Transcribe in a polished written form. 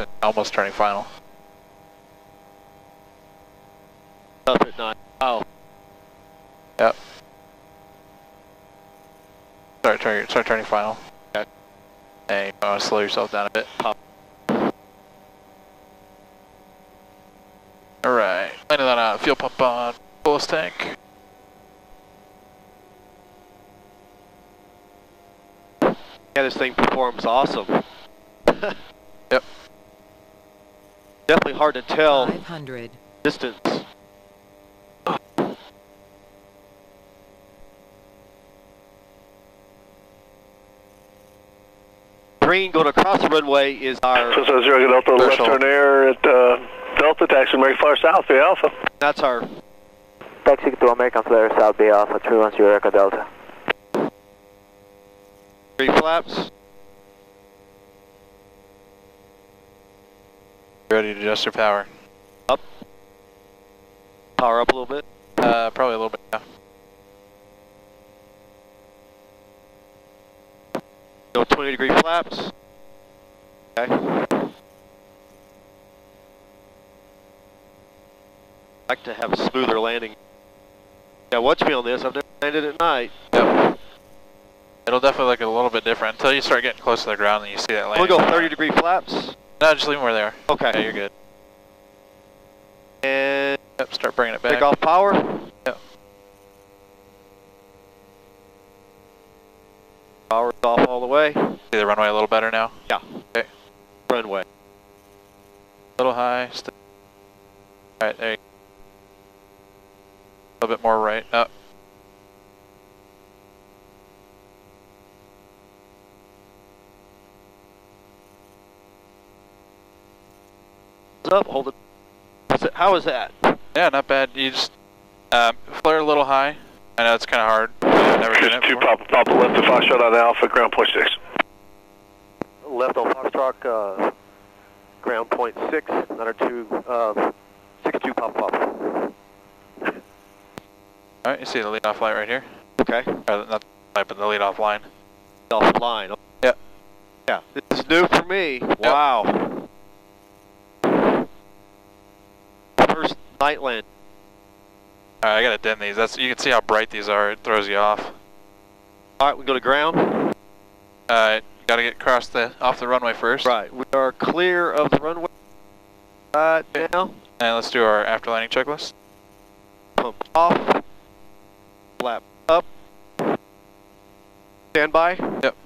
and almost turning final. Up at 9. Oh. Yep. Start turning final. Okay. Hey, you want to slow yourself down a bit. Pop. Alright, landing that out. Fuel pump on. Fullest tank. Yeah, this thing performs awesome. Yep. Definitely hard to tell 500. distance. Green going across the runway is our... So 0 Delta, left turn air at Delta, taxi American Flyer South, Bay Alpha. That's our... Taxi to American Flyer South, Bay Alpha, 310 Echo Delta. 3 flaps. Ready to adjust your power. Up. Power up a little bit. Probably a little bit, yeah. Go 20-degree flaps. Okay. Like to have a smoother landing. Yeah, watch me on this. I've never landed at night. Yep. It'll definitely look a little bit different until you start getting close to the ground and you see that landing. We'll go 30-degree flaps. No, just leave them where they are. Okay. Yeah, you're good. And Yep, start bringing it back. take off power. Yep. Power's off all the way. See the runway a little better now? Yeah. Okay. Runway. A little high. Alright, there you go. A little bit more right. Up. Up, hold it. How is that? Yeah, not bad. You just flare a little high. I know it's kind of hard. I've never done it Two before. Papa left to Foxtrot on Alpha, ground point 6. Left on Foxtrot, ground point 6, another 62 Papa. Alright, you see the lead-off light right here? Okay. Or not the light, but the lead-off line. Offline. Yep. Yeah. This is new for me. Wow. First night land. Alright, I gotta dim these. You can see how bright these are. It throws you off. Alright, we go to ground. Gotta get off the runway first. Right. We are clear of the runway right now. And let's do our after landing checklist. Pump off. Flap up. Stand by. Yep.